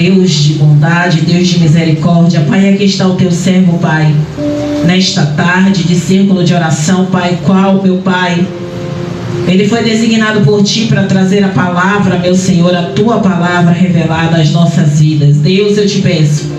Deus de bondade, Deus de misericórdia, Pai, aqui está o teu servo, Pai, nesta tarde de círculo de oração, Pai, qual, meu Pai, ele foi designado por Ti para trazer a palavra, meu Senhor, a Tua palavra revelada às nossas vidas. Deus, eu te peço,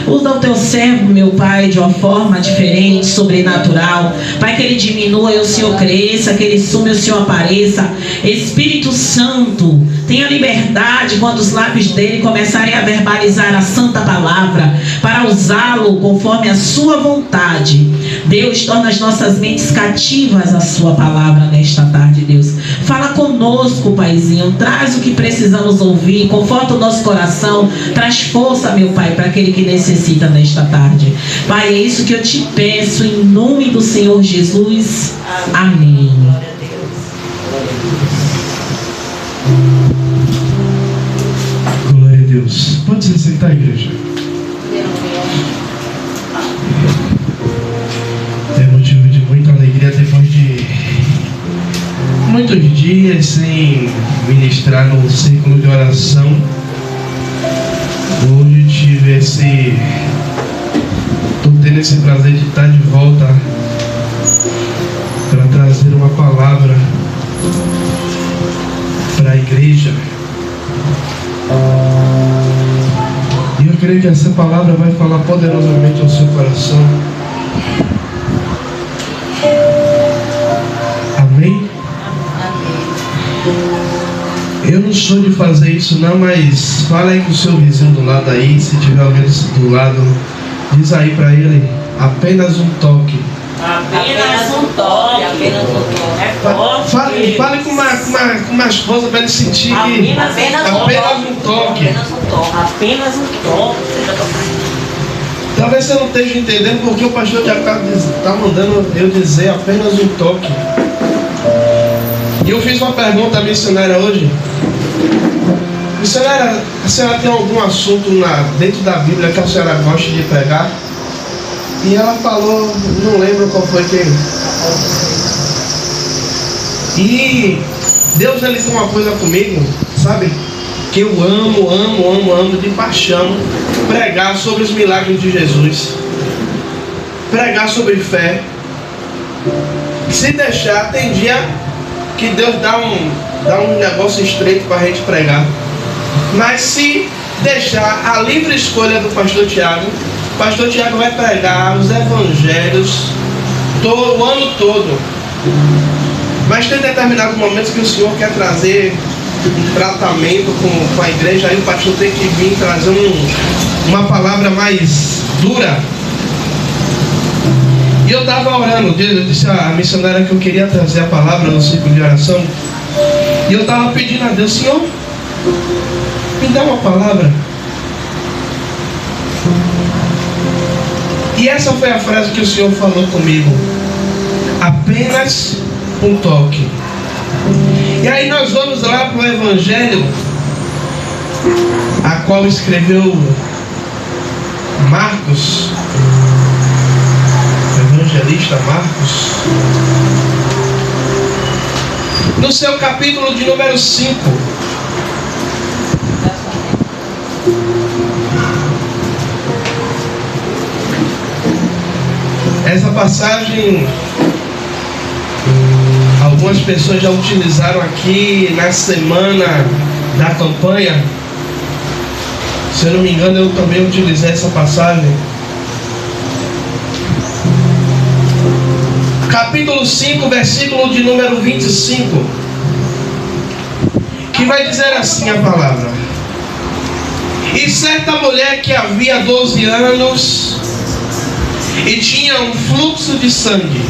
usa o teu servo, meu Pai, de uma forma diferente, sobrenatural. Pai, que ele diminua e o Senhor cresça, que ele sume e o Senhor apareça. Espírito Santo, tenha liberdade quando os lábios dele começarem a verbalizar a santa palavra, para usá-lo conforme a sua vontade. Deus, torna as nossas mentes cativas à sua palavra nesta tarde, Deus. Fala conosco, Paizinho, traz o que precisamos ouvir, conforta o nosso coração, traz força, meu Pai, para aquele que necessita nesta tarde. Pai, é isso que eu te peço em nome do Senhor Jesus. Amém. Glória a Deus. Pode se sentar, igreja. É motivo de muita alegria depois de muitos dias sem ministrar no círculo de oração. Hoje tive estou tendo esse prazer de estar de volta para trazer uma palavra para a igreja. E eu creio que essa palavra vai falar poderosamente ao seu coração. Amém? Eu não sou de fazer isso não, mas fala aí com o seu vizinho do lado aí, se tiver alguém do lado, diz aí para ele, apenas um toque. Apenas um toque. Apenas um toque. É forte. Fale com uma esposa para ele sentir que apenas um toque. Apenas um toque. Talvez você não esteja entendendo porque o pastor já está mandando eu dizer apenas um toque. E eu fiz uma pergunta à missionária hoje. Missionária, a senhora tem algum assunto dentro da Bíblia que a senhora gosta de pregar? E ela falou, não lembro qual foi que. E Deus, ele tem uma coisa comigo, sabe? Que eu amo de paixão pregar sobre os milagres de Jesus. Pregar sobre fé. Se deixar, tem dia que Deus dá um negócio estreito para a gente pregar. Mas se deixar a livre escolha do pastor Tiago, o pastor Tiago vai pregar os evangelhos o ano todo. Mas tem determinados momentos que o Senhor quer trazer um tratamento com a igreja, aí o pastor tem que vir trazer uma palavra mais dura. E eu estava orando, eu disse à missionária que eu queria trazer a palavra no círculo de oração. E eu estava pedindo a Deus, Senhor, me dá uma palavra. E essa foi a frase que o Senhor falou comigo. Apenas um toque. E aí nós vamos lá para o Evangelho, a qual escreveu Marcos, o evangelista Marcos, no seu capítulo de número 5. Essa passagem algumas pessoas já utilizaram aqui na semana da campanha. Se eu não me engano, eu também utilizei essa passagem. Capítulo 5, versículo de número 25, que vai dizer assim a palavra: E certa mulher que havia 12 anos e tinha um fluxo de sangue,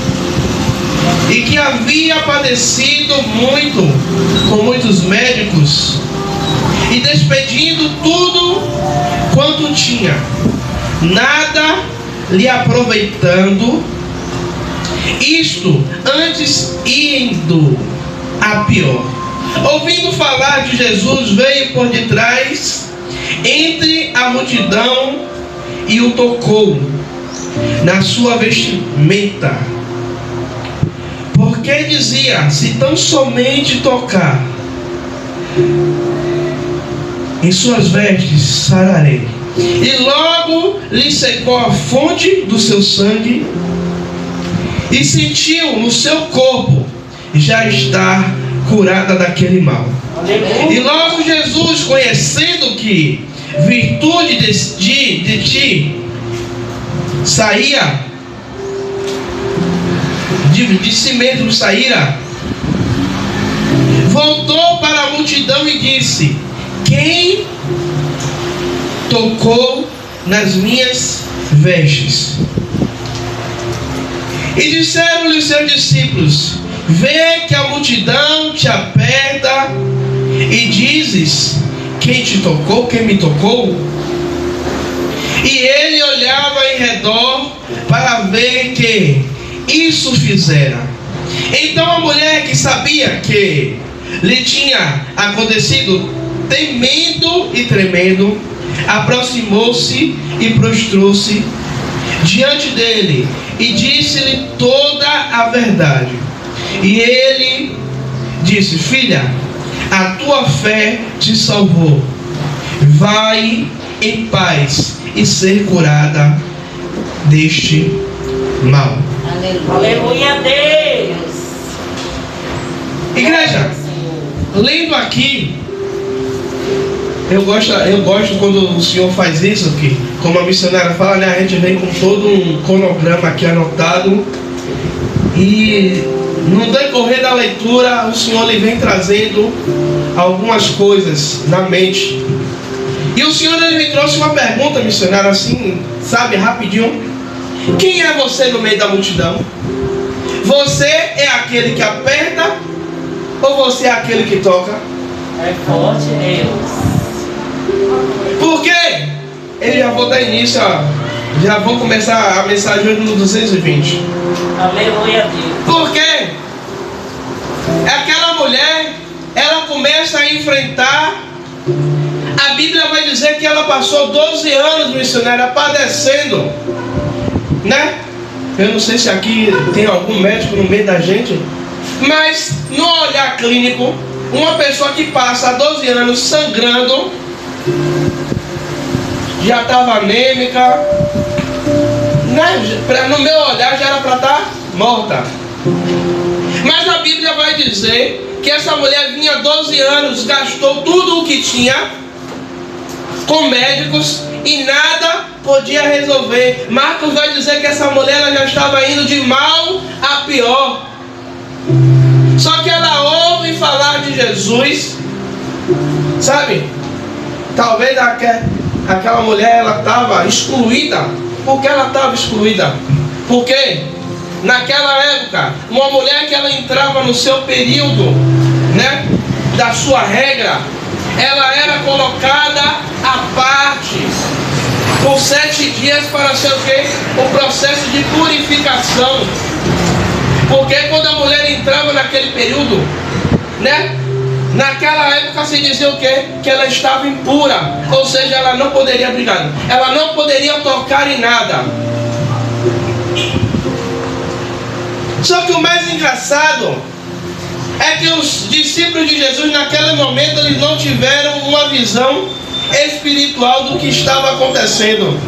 e que havia padecido muito com muitos médicos, e despedindo tudo quanto tinha, nada lhe aproveitando, isto antes indo a pior, ouvindo falar de Jesus, veio por detrás entre a multidão e o tocou na sua vestimenta, porque dizia: se tão somente tocar em suas vestes sararei. E logo lhe secou a fonte do seu sangue, e sentiu no seu corpo já estar curada daquele mal. E logo Jesus, conhecendo que virtude de ti saía, de si mesmo saíra, voltou para a multidão e disse: quem tocou nas minhas vestes? E disseram-lhe os seus discípulos: vê que a multidão te aperta e dizes: quem te tocou? Quem me tocou? E ele olhava em redor para ver que isso fizera. Então a mulher, que sabia que lhe tinha acontecido, temendo e tremendo, aproximou-se e prostrou-se diante dele e disse-lhe toda a verdade. E ele disse: filha, a tua fé te salvou. Vai em paz e ser curada deste mal. Aleluia a Deus. Igreja, lendo aqui, eu gosto quando o Senhor faz isso aqui. Como a missionária fala, né, a gente vem com todo um cronograma aqui anotado, e no decorrer da leitura o Senhor lhe vem trazendo algumas coisas na mente. E o Senhor ele me trouxe uma pergunta, missionária, assim, sabe, rapidinho: quem é você no meio da multidão? Você é aquele que aperta ou você é aquele que toca? É forte, Deus. Por quê? Eu já vou dar início, já vou começar a mensagem hoje no 220. Aleluia a Deus. Por quê? Aquela mulher, ela começa a enfrentar. A Bíblia vai dizer que ela passou 12 anos, missionária, padecendo, né? Eu não sei se aqui tem algum médico no meio da gente, mas no olhar clínico, uma pessoa que passa 12 anos sangrando, já estava anêmica, né? No meu olhar já era para estar morta. Mas a Bíblia vai dizer que essa mulher vinha 12 anos, gastou tudo o que tinha com médicos e nada podia resolver. Marcos vai dizer que essa mulher ela já estava indo de mal a pior. Só que ela ouve falar de Jesus, sabe? Talvez aquela mulher ela estava excluída. Por que ela estava excluída? Porque naquela época, uma mulher que ela entrava no seu período, né, da sua regra, ela era colocada à parte por 7 dias para ser o quê? O processo de purificação. Porque quando a mulher entrava naquele período, né, naquela época se dizia o quê? Que ela estava impura, ou seja, ela não poderia brigar, ela não poderia tocar em nada. Só que o mais engraçado é que os discípulos de Jesus naquele momento eles não tiveram uma visão espiritual do que estava acontecendo.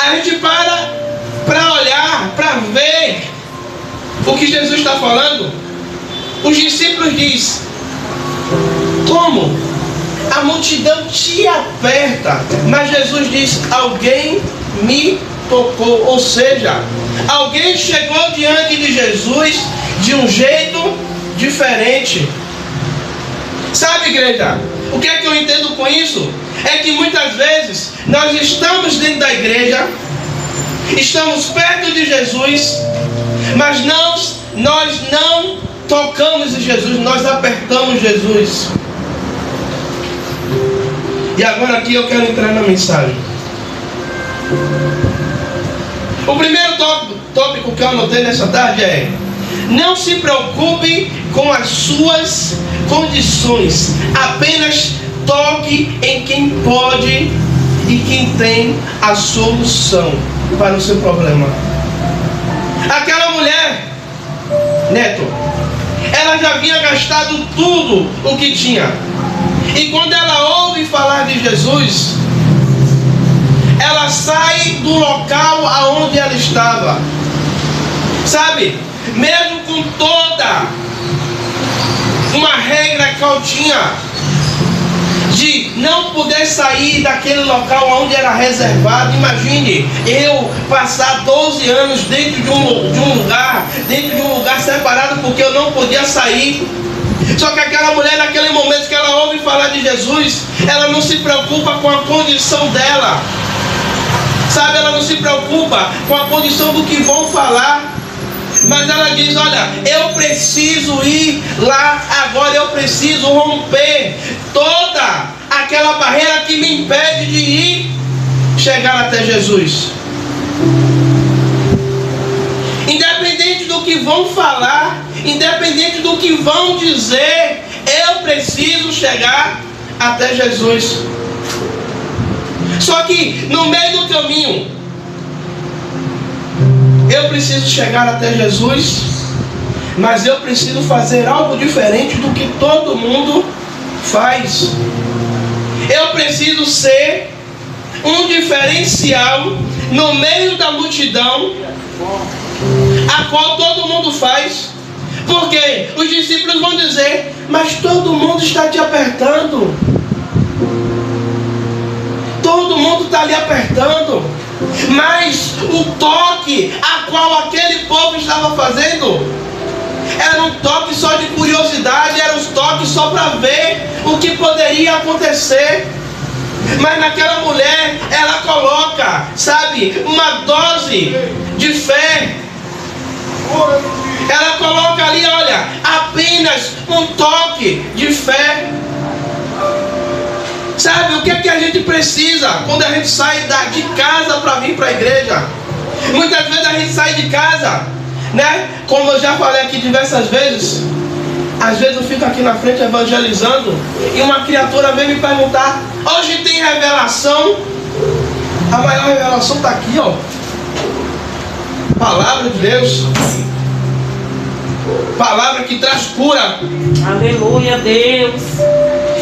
A gente para olhar, para ver o que Jesus está falando. Os discípulos dizem: como? A multidão te aperta. Mas Jesus diz: alguém me tocou. Ou seja, alguém chegou diante de Jesus de um jeito diferente. Sabe, igreja, o que é que eu entendo com isso? É que muitas vezes nós estamos dentro da igreja, estamos perto de Jesus, mas nós não tocamos em Jesus, nós apertamos Jesus. E agora aqui eu quero entrar na mensagem. O primeiro tópico que eu anotei nessa tarde é: não se preocupe com as suas condições, apenas toque em quem pode e quem tem a solução para o seu problema. Aquela mulher, Neto, ela já havia gastado tudo o que tinha. E quando ela ouve falar de Jesus, ela sai do local aonde ela estava. Sabe? Mesmo com toda uma regra que eu tinha de não poder sair daquele local onde era reservado. Imagine eu passar 12 anos dentro de um lugar separado, porque eu não podia sair. Só que aquela mulher, naquele momento que ela ouve falar de Jesus, ela não se preocupa com a condição dela, sabe? Ela não se preocupa com a condição do que vão falar, mas ela diz: olha, eu preciso ir lá agora, eu preciso romper toda aquela barreira que me impede de ir, chegar até Jesus. Independente do que vão falar, independente do que vão dizer, eu preciso chegar até Jesus. Só que no meio do caminho, eu preciso chegar até Jesus, mas eu preciso fazer algo diferente do que todo mundo faz. Eu preciso ser um diferencial no meio da multidão, a qual todo mundo faz. Porque os discípulos vão dizer: mas todo mundo está te apertando, todo mundo está lhe apertando. Mas o toque a qual aquele povo estava fazendo era um toque só de curiosidade, era um toque só para ver o que poderia acontecer. Mas naquela mulher, ela coloca, sabe, uma dose de fé. Ela coloca ali, olha, apenas um toque de fé. Sabe, o que é que a gente precisa quando a gente sai de casa para vir para a igreja? Muitas vezes a gente sai de casa, né? Como eu já falei aqui diversas vezes, às vezes eu fico aqui na frente evangelizando e uma criatura vem me perguntar: hoje tem revelação? A maior revelação está aqui, ó. Palavra de Deus. Palavra que traz cura. Aleluia, Deus.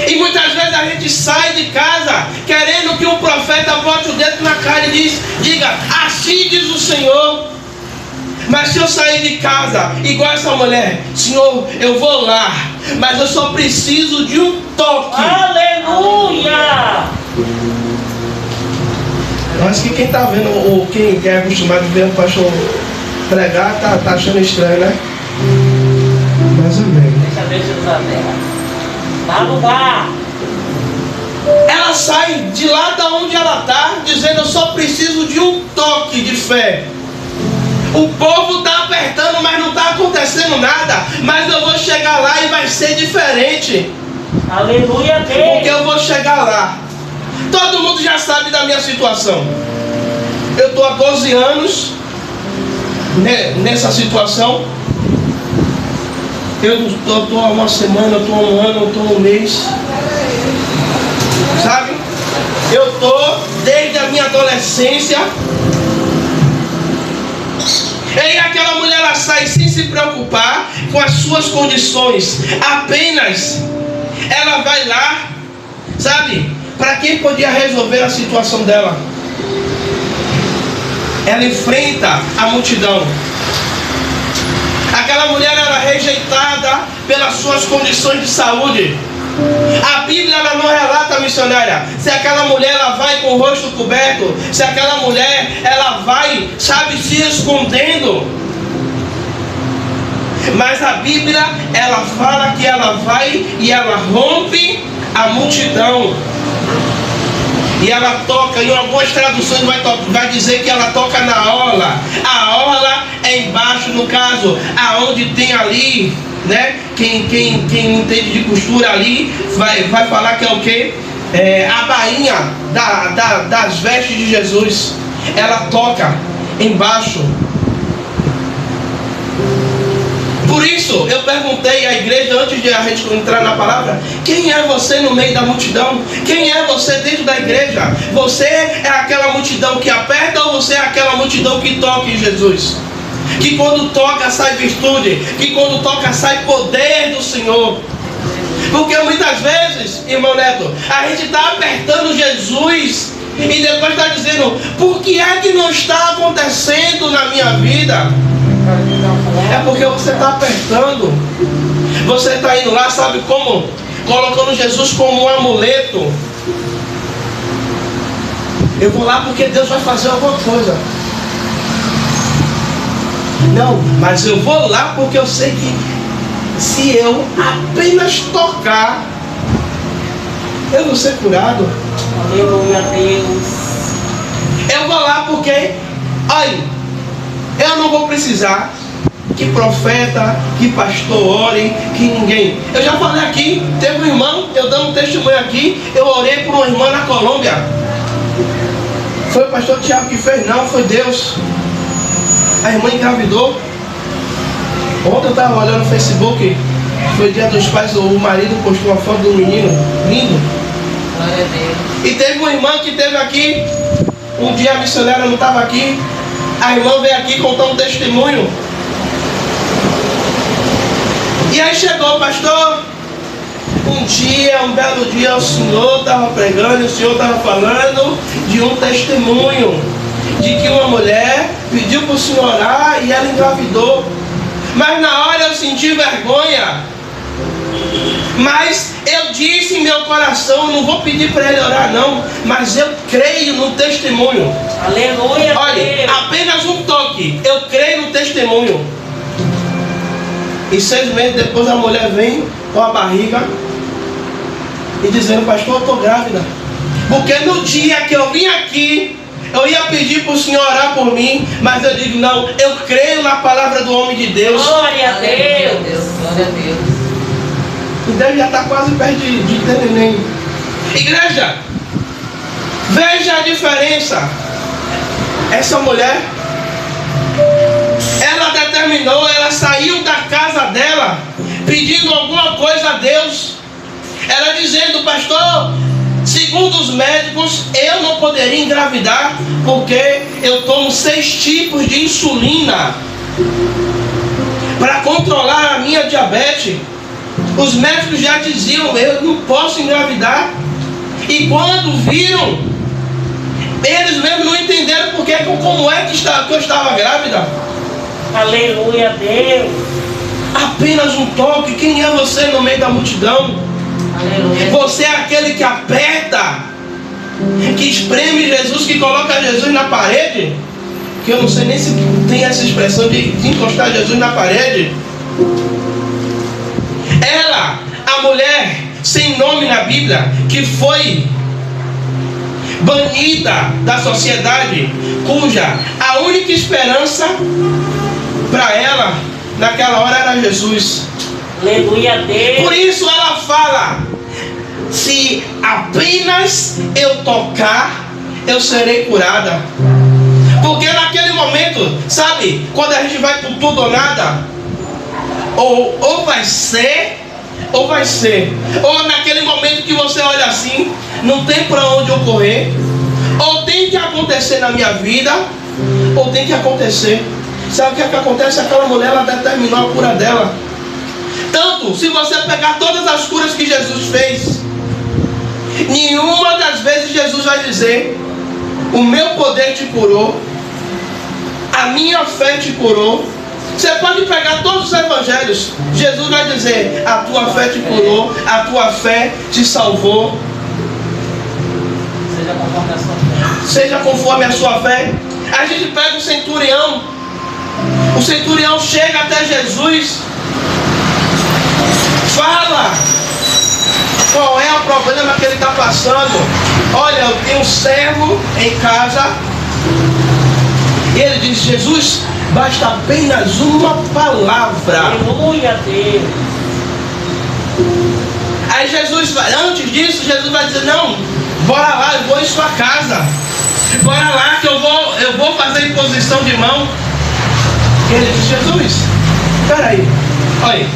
E muitas vezes a gente sai de casa querendo que o profeta bote o dedo na cara e diga: assim diz o Senhor. Mas se eu sair de casa igual essa mulher: Senhor, eu vou lá, mas eu só preciso de um toque. Aleluia. Mas que quem está vendo, ou quem é acostumado a ver o pastor pregar, tá achando estranho, né? Mas amém. Deixa Jesus a terra. Dá lugar. Ela sai de lá da onde ela está, dizendo: eu só preciso de um toque de fé. O povo está apertando, mas não está acontecendo nada. Mas eu vou chegar lá e vai ser diferente. Aleluia, Deus. Porque eu vou chegar lá. Todo mundo já sabe da minha situação. Eu estou há 12 anos nessa situação. Eu estou há uma semana, eu estou há um ano, eu estou há um mês. Sabe? Eu estou desde a minha adolescência. E aquela mulher, ela sai sem se preocupar com as suas condições. Apenas ela vai lá, sabe, para quem podia resolver a situação dela. Ela enfrenta a multidão. Aquela mulher era rejeitada pelas suas condições de saúde. A Bíblia, ela não relata, missionária, se aquela mulher ela vai com o rosto coberto, se aquela mulher ela vai, sabe, se escondendo. Mas a Bíblia, ela fala que ela vai e ela rompe a multidão. E ela toca, em algumas traduções vai dizer que ela toca na orla. A orla é embaixo, no caso, aonde tem ali, né? Quem entende de costura ali vai falar que é o quê? A bainha das vestes de Jesus. Ela toca embaixo. Por isso eu perguntei à igreja antes de a gente entrar na palavra: quem é você no meio da multidão? Quem é você dentro da igreja? Você é aquela multidão que aperta, ou você é aquela multidão que toca em Jesus? Que quando toca sai virtude, que quando toca sai poder do Senhor. Porque muitas vezes, irmão Neto, a gente está apertando Jesus e depois está dizendo: por que é que não está acontecendo na minha vida? É porque você está apertando. Você está indo lá, sabe como? Colocando Jesus como um amuleto. Eu vou lá porque Deus vai fazer alguma coisa. Não, mas eu vou lá porque eu sei que se eu apenas tocar, eu vou ser curado. Aleluia a Deus. Eu vou lá porque, olha, eu não vou precisar que profeta, que pastor ore, que ninguém. Eu já falei aqui, teve um irmão, eu dando um testemunho aqui, eu orei por uma irmã na Colômbia. Foi o pastor Tiago que fez? Não, foi Deus. A irmã engravidou. Ontem eu estava olhando no Facebook, foi dia dos pais, o marido postou uma foto do menino, lindo. Glória a Deus. E teve uma irmã que esteve aqui, um dia a missionária não estava aqui, a irmã veio aqui contar um testemunho. E aí chegou o pastor, um belo dia o senhor estava pregando, o senhor estava falando de um testemunho, de que uma mulher pediu para o senhor orar e ela engravidou. Mas na hora eu senti vergonha. Mas eu disse em meu coração, não vou pedir para ele orar não, mas eu creio no testemunho. Aleluia. Olha, apenas um toque, eu creio no testemunho. E 6 meses depois a mulher vem com a barriga e dizendo: pastor, eu estou grávida. Porque no dia que eu vim aqui, eu ia pedir para o senhor orar por mim, mas eu digo: não, eu creio na palavra do homem de Deus. Glória a Deus. Glória a Deus. O Deus já está quase perto de ter neném. Igreja, veja a diferença. Essa mulher, ela determinou, ela saiu da casa dela pedindo alguma coisa a Deus. Ela dizendo: pastor, segundo os médicos, eu não poderia engravidar porque eu tomo 6 tipos de insulina para controlar a minha diabetes. Os médicos já diziam: eu não posso engravidar. E quando viram, eles mesmos não entenderam como é que eu estava grávida. Aleluia a Deus. Apenas um toque. Quem é você no meio da multidão? Aleluia. Você é aquele que aperta, que espreme Jesus, que coloca Jesus na parede. Que eu não sei nem se tem essa expressão de encostar Jesus na parede. Ela, a mulher sem nome na Bíblia, que foi banida da sociedade, cuja a única esperança para ela naquela hora era Jesus. Aleluia a Deus. Por isso ela fala: se apenas eu tocar, eu serei curada. Porque naquele momento, sabe, quando a gente vai por tudo ou nada, ou vai ser, ou vai ser. Ou naquele momento que você olha assim, não tem para onde eu correr, ou tem que acontecer na minha vida, ou tem que acontecer. Sabe o que é que acontece? Aquela mulher, ela determinou a cura dela. Tanto, se você pegar todas as curas que Jesus fez, nenhuma das vezes Jesus vai dizer: o meu poder te curou, a minha fé te curou. Você pode pegar todos os evangelhos, Jesus vai dizer: a tua fé te curou, a tua fé te salvou. Seja conforme a sua fé. Seja conforme a sua fé. A gente pega o centurião. O centurião chega até Jesus, fala qual é o problema que ele está passando. Olha, eu tenho um servo em casa. E ele diz: Jesus, basta apenas uma palavra. Aleluia a Deus. Aí Jesus, antes disso, Jesus vai dizer: não, bora lá, eu vou em sua casa. Bora lá que eu vou fazer imposição de mão. E ele diz: Jesus, peraí, olha,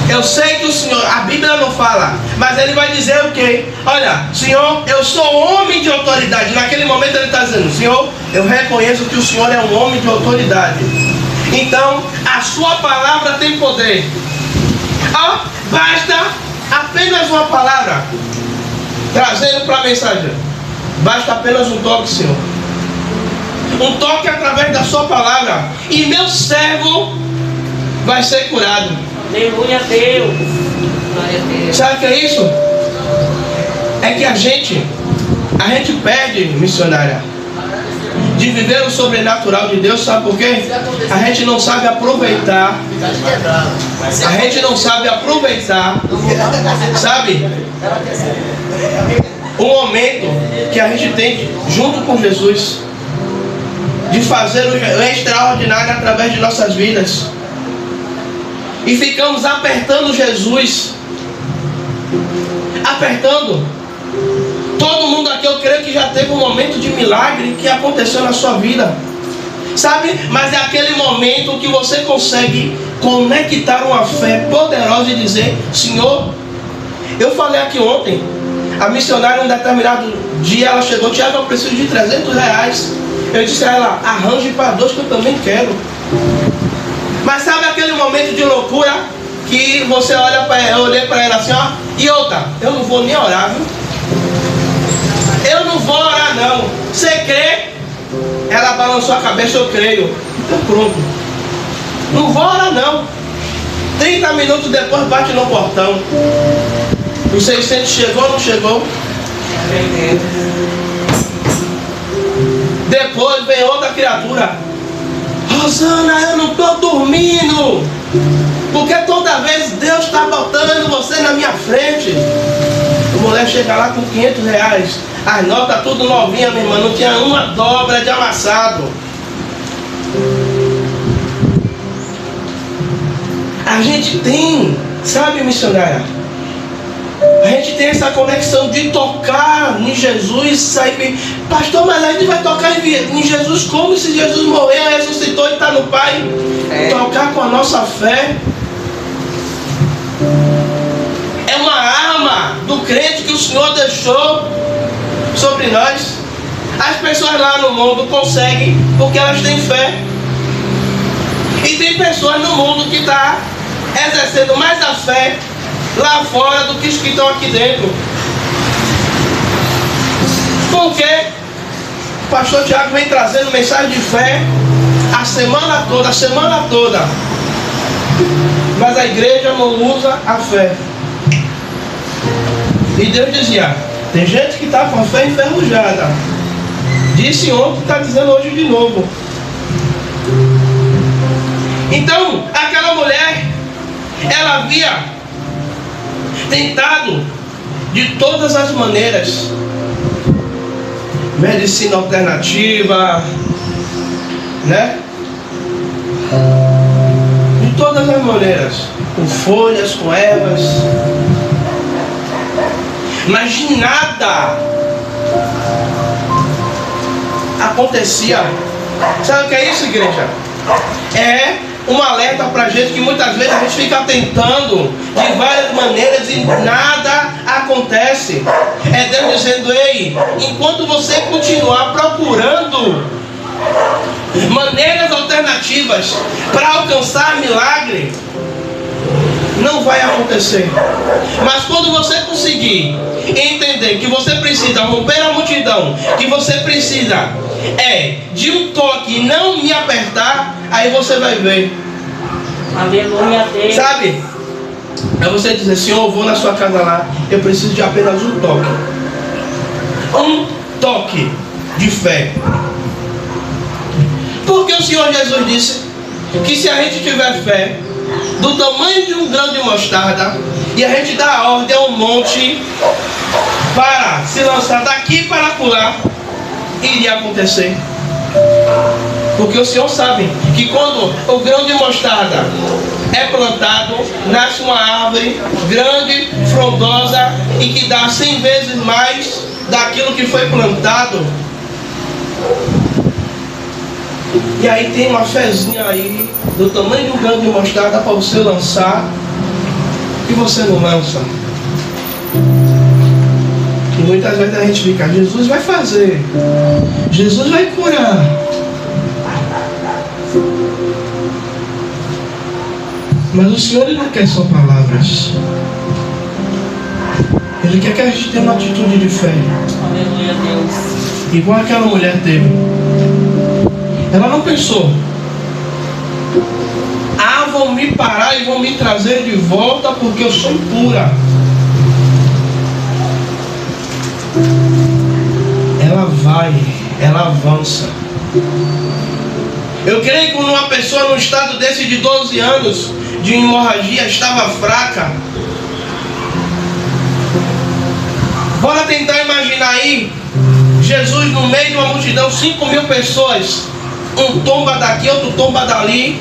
eu sei que o Senhor, a Bíblia não fala, mas ele vai dizer o quê? Olha, Senhor, eu sou homem de autoridade. Naquele momento ele está dizendo: Senhor, eu reconheço que o Senhor é um homem de autoridade. Então, a sua palavra tem poder. Basta Apenas uma palavra, trazendo para a mensagem. Basta apenas um toque, Senhor. Um toque através da sua palavra. E meu servo vai ser curado. Aleluia a Deus. Glória a Deus. Sabe o que é isso? É que a gente perde, missionária, de viver o sobrenatural de Deus. Sabe por quê? A gente não sabe aproveitar. A gente não sabe aproveitar, sabe, o momento que a gente tem junto com Jesus, de fazer o extraordinário através de nossas vidas. E ficamos apertando Jesus. Apertando. Todo mundo aqui, eu creio que já teve um momento de milagre que aconteceu na sua vida, sabe? Mas é aquele momento que você consegue conectar uma fé poderosa e dizer: Senhor, eu falei aqui ontem, a missionária, um determinado dia, ela chegou: Tiago, eu preciso de 300 reais. Eu disse a ela: arranje para 2 que eu também quero. Mas sabe aquele momento de loucura que você olha para ela, eu olhei para ela assim, ó, e outra, eu não vou nem orar, viu? Eu não vou orar não. Você crê? Ela balançou a cabeça: eu creio. Então pronto. Não vou orar não. 30 minutos depois bate no portão. Os 600 chegou ou não chegou? Depois vem outra criatura: Rosana, eu não estou dormindo, porque toda vez Deus está botando você na minha frente. A mulher chega lá com 500 reais. As notas tudo novinha, minha irmã. Não tinha uma dobra de amassado. A gente tem, sabe, missionária? A gente tem essa conexão de tocar em Jesus, sabe? Pastor, mas a gente vai tocar em Jesus como se Jesus morreu, ressuscitou e está no Pai. Tocar com a nossa fé é uma arma do crente que o Senhor deixou sobre nós. As pessoas lá no mundo conseguem porque elas têm fé. E tem pessoas no mundo que estão exercendo mais a fé lá fora do que os que estão aqui dentro. Por quê? O pastor Tiago vem trazendo mensagem de fé a semana toda. Mas a igreja não usa a fé. E Deus dizia: tem gente que está com a fé enferrujada. Disse ontem, está dizendo hoje de novo. Então, aquela mulher, ela havia tentado de todas as maneiras, medicina alternativa, né? De todas as maneiras, com folhas, com ervas, mas de nada acontecia. Sabe o que é isso, igreja? É um alerta para a gente que muitas vezes a gente fica tentando de várias maneiras e nada acontece. É Deus dizendo: ei, enquanto você continuar procurando maneiras alternativas para alcançar milagre, não vai acontecer. Mas quando você conseguir entender que você precisa romper a multidão, que você precisa de um toque e não me apertar, aí você vai ver. Aleluia a Deus. Sabe? É você dizer: Senhor, eu vou na sua casa lá, eu preciso de apenas um toque. Um toque de fé. Porque o Senhor Jesus disse que se a gente tiver fé do tamanho de um grão de mostarda, e a gente dá a ordem a um monte para se lançar daqui para acolá, iria acontecer. Porque o Senhor sabe que quando o grão de mostarda é plantado, nasce uma árvore grande, frondosa e que dá 100 vezes mais daquilo que foi plantado. E aí tem uma fezinha aí do tamanho de um grão de mostarda para você lançar, e você não lança. E muitas vezes a gente fica: Jesus vai fazer, Jesus vai curar. Mas o Senhor, Ele não quer só palavras. Ele quer que a gente tenha uma atitude de fé. Aleluia, Deus. Igual aquela mulher teve. Ela não pensou: ah, vão me parar e vão me trazer de volta porque eu sou impura. Ela vai, ela avança. Eu creio que quando uma pessoa num estado desse de 12 anos de hemorragia estava fraca, bora tentar imaginar aí Jesus no meio de uma multidão, 5.000 pessoas, um tomba daqui, outro tomba dali,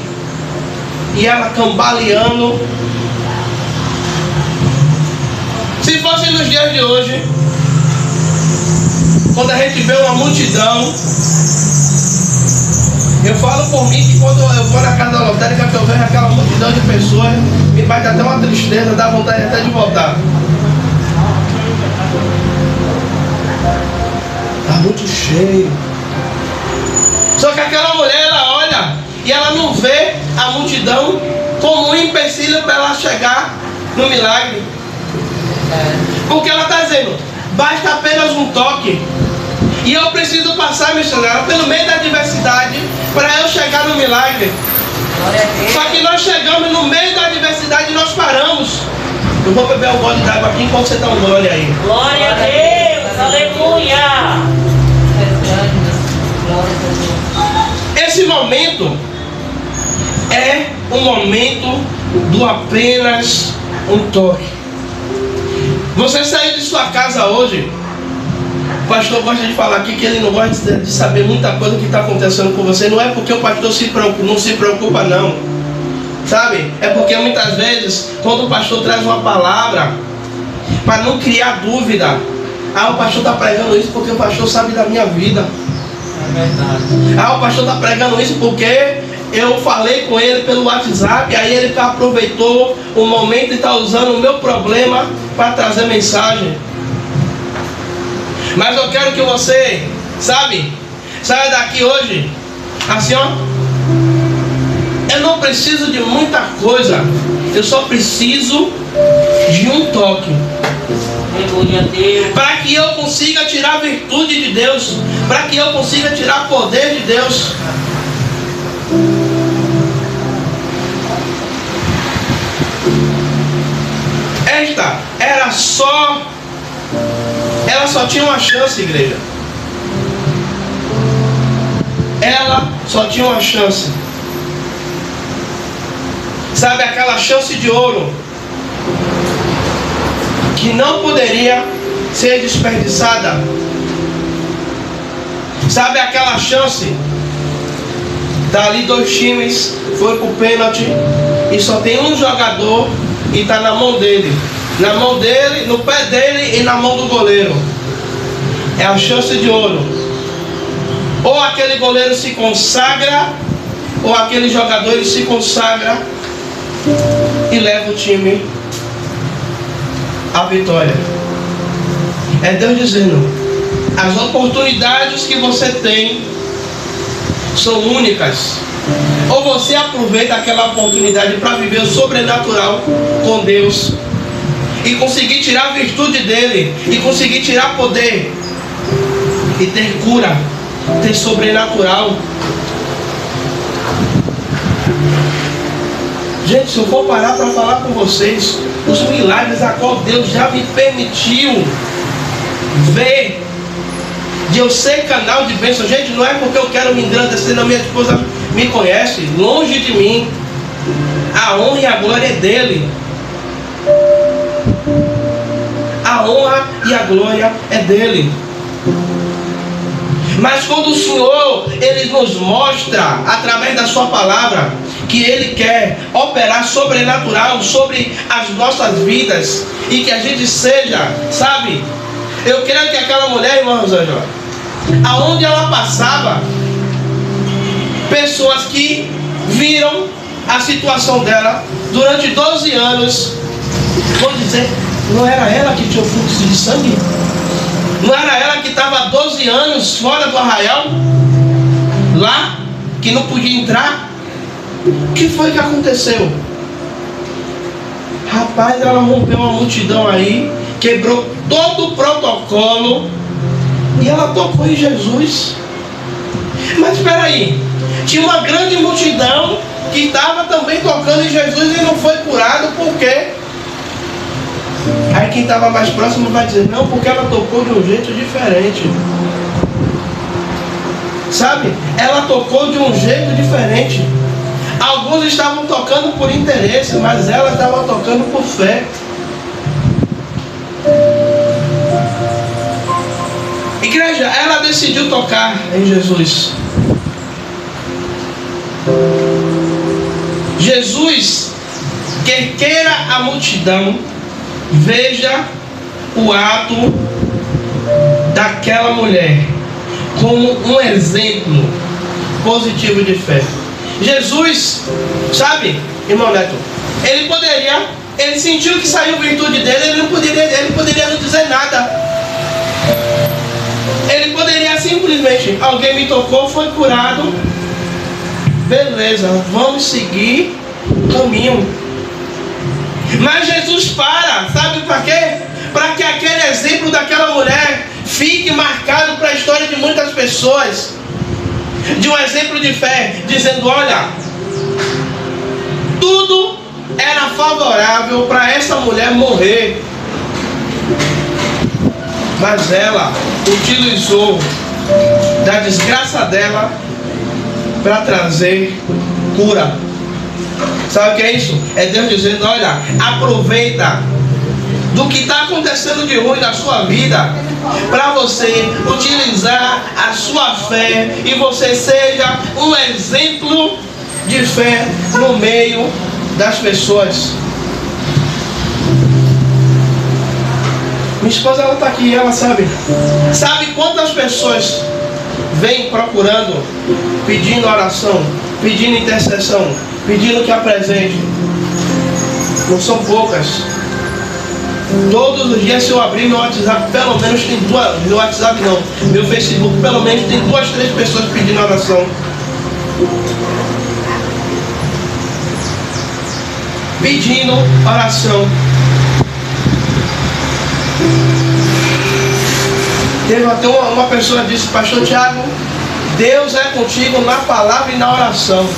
e ela cambaleando. Se fosse nos dias de hoje, quando a gente vê uma multidão, eu falo por mim que quando eu vou na casa lotérica, que eu vejo aquela multidão de pessoas, me bate até uma tristeza, dá vontade até de voltar. Está muito cheio. Só que aquela mulher, ela olha e ela não vê a multidão como um empecilho para ela chegar no milagre. Porque ela está dizendo: basta apenas um toque. E eu preciso passar, missionário, pelo meio da adversidade para eu chegar no milagre. Só que nós chegamos no meio da adversidade e nós paramos. Eu vou beber um gole d'água aqui enquanto você dá um gole aí. Glória a Deus, aleluia. Esse momento é um momento do apenas um toque. Você saiu de sua casa hoje. O pastor gosta de falar aqui que ele não gosta de saber muita coisa que está acontecendo com você. Não é porque o pastor não se preocupa, não. Sabe? É porque muitas vezes, quando o pastor traz uma palavra, para não criar dúvida, ah, o pastor está pregando isso porque o pastor sabe da minha vida. É verdade. Ah, o pastor está pregando isso porque eu falei com ele pelo WhatsApp, aí ele aproveitou o momento e está usando o meu problema para trazer mensagem. Mas eu quero que você, sabe, saia daqui hoje, assim ó, eu não preciso de muita coisa, eu só preciso de um toque. Para que eu consiga tirar a virtude de Deus, para que eu consiga tirar o poder de Deus. Esta era só, ela só tinha uma chance, igreja. Ela só tinha uma chance. Sabe, aquela chance de ouro que não poderia ser desperdiçada. Sabe, aquela chance. Dali 2 times, foi pro pênalti e só tem um jogador e está na mão dele. Na mão dele, no pé dele e na mão do goleiro. É a chance de ouro. Ou aquele goleiro se consagra, ou aquele jogador ele se consagra e leva o time à vitória. É Deus dizendo: as oportunidades que você tem são únicas. Ou você aproveita aquela oportunidade para viver o sobrenatural com Deus e conseguir tirar a virtude dele, e conseguir tirar poder, e ter cura, ter sobrenatural. Gente, se eu for parar para falar com vocês os milagres a qual Deus já me permitiu ver, de eu ser canal de bênção. Gente, não é porque eu quero me engrandecer, não. Minha esposa me conhece, longe de mim. A honra e a glória é dele. A honra e a glória é dele. Mas quando o Senhor, Ele nos mostra, através da sua palavra, que Ele quer operar sobrenatural sobre as nossas vidas, e que a gente seja, sabe, eu creio que aquela mulher, irmã Rosângela, aonde ela passava, pessoas que viram a situação dela durante 12 anos, vou dizer, não era ela que tinha o fluxo de sangue? Não era ela que estava 12 anos fora do arraial? Lá, que não podia entrar? O que foi que aconteceu? Rapaz, ela rompeu uma multidão aí, quebrou todo o protocolo e ela tocou em Jesus. Mas espera aí, tinha uma grande multidão que estava também tocando em Jesus e não foi curado, por quê? Aí quem estava mais próximo vai dizer, não, porque ela tocou de um jeito diferente. Sabe? Ela tocou de um jeito diferente. Alguns estavam tocando por interesse, mas ela estava tocando por fé. Igreja, ela decidiu tocar em Jesus. Jesus, quer queira a multidão, veja o ato daquela mulher como um exemplo positivo de fé. Jesus, sabe, irmão Neto, ele sentiu que saiu virtude dele, ele poderia não dizer nada. Ele poderia simplesmente, alguém me tocou, foi curado, beleza, vamos seguir o caminho. Mas Jesus para, sabe para quê? Para que aquele exemplo daquela mulher fique marcado para a história de muitas pessoas, de um exemplo de fé, dizendo, olha, tudo era favorável para essa mulher morrer, mas ela utilizou da desgraça dela para trazer cura. Sabe o que é isso? É Deus dizendo, olha, aproveita do que está acontecendo de ruim na sua vida para você utilizar a sua fé e você seja um exemplo de fé no meio das pessoas. Minha esposa, ela está aqui, ela sabe quantas pessoas vêm procurando, pedindo oração, pedindo intercessão, pedindo que apresente. Não são poucas. Todos os dias, se eu abrir meu WhatsApp, pelo menos tem meu Facebook, pelo menos tem 2, 3 pessoas pedindo oração. Pedindo oração. Teve até uma pessoa que disse, pastor Tiago, Deus é contigo na palavra e na oração.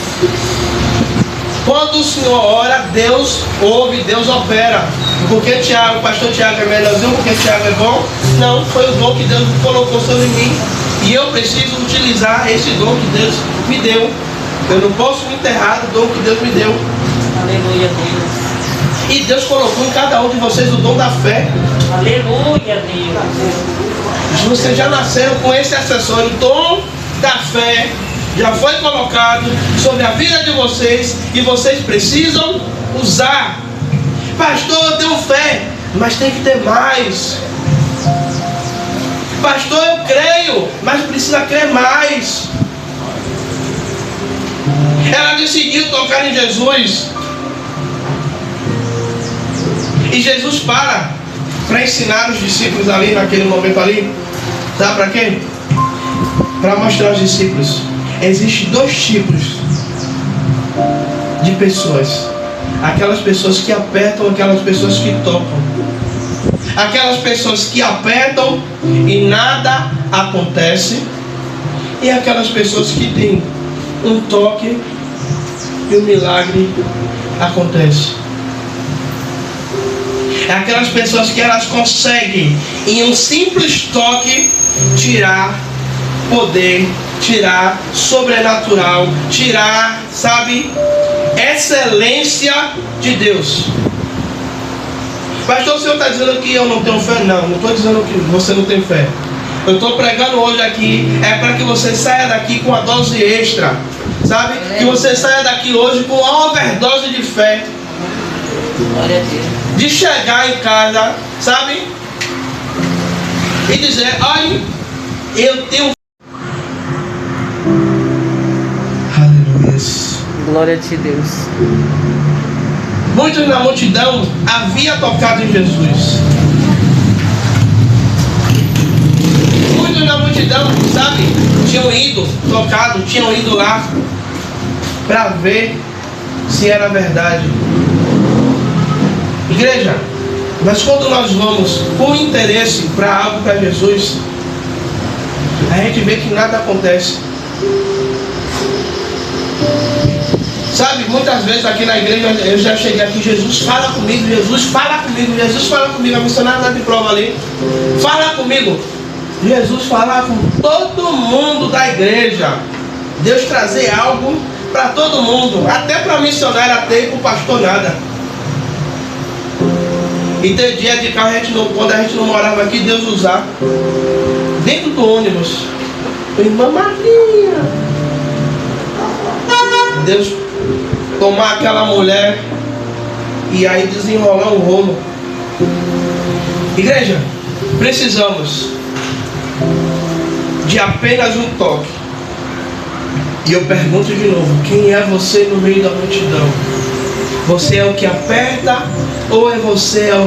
Quando o Senhor ora, Deus ouve, Deus opera. Porque Tiago, pastor Tiago é melhorzinho, porque Tiago é bom? Não, foi o dom que Deus colocou sobre mim. E eu preciso utilizar esse dom que Deus me deu. Eu não posso me enterrar do dom que Deus me deu. Aleluia, Deus. E Deus colocou em cada um de vocês o dom da fé. Aleluia, Deus. Vocês já nasceram com esse acessório, o dom da fé. Já foi colocado sobre a vida de vocês e vocês precisam usar. Pastor, eu tenho fé, mas tem que ter mais. Pastor, eu creio, mas precisa crer mais. Ela decidiu tocar em Jesus. E Jesus para ensinar os discípulos ali, naquele momento ali. Sabe para quê? Para mostrar aos discípulos. Existem 2 tipos de pessoas. Aquelas pessoas que apertam, aquelas pessoas que tocam. Aquelas pessoas que apertam e nada acontece. E aquelas pessoas que têm um toque e o milagre acontece. É aquelas pessoas que elas conseguem, em um simples toque, tirar poder, tirar sobrenatural, tirar, sabe, excelência de Deus. Pastor, o senhor está dizendo que eu não tenho fé? Não estou dizendo que você não tem fé. Eu estou pregando hoje aqui, é para que você saia daqui com a dose extra, sabe? Que você saia daqui hoje com uma overdose de fé. Glória a Deus. De chegar em casa, sabe? E dizer, olha, eu tenho. Aleluia. Glória a ti, Deus. Muitos na multidão havia tocado em Jesus. Muitos na multidão, sabe? Tinham ido lá para ver se era verdade. Igreja, Mas quando nós vamos com interesse para algo para Jesus, a gente vê que nada acontece. Sabe, muitas vezes aqui na igreja eu já cheguei aqui, Jesus fala comigo, Jesus fala comigo, Jesus fala comigo, a missionária lá de prova ali, fala comigo. Jesus fala com todo mundo da igreja. Deus trazer algo para todo mundo, até para a missionária, até para o pastor nada. E tem dia de carro, quando a gente não morava aqui, Deus usar dentro do ônibus, irmã Maria, Deus tomar aquela mulher e aí desenrolar um rolo. Igreja, precisamos de apenas um toque. E eu pergunto de novo, quem é você no meio da multidão? Você é o que aperta ou é você o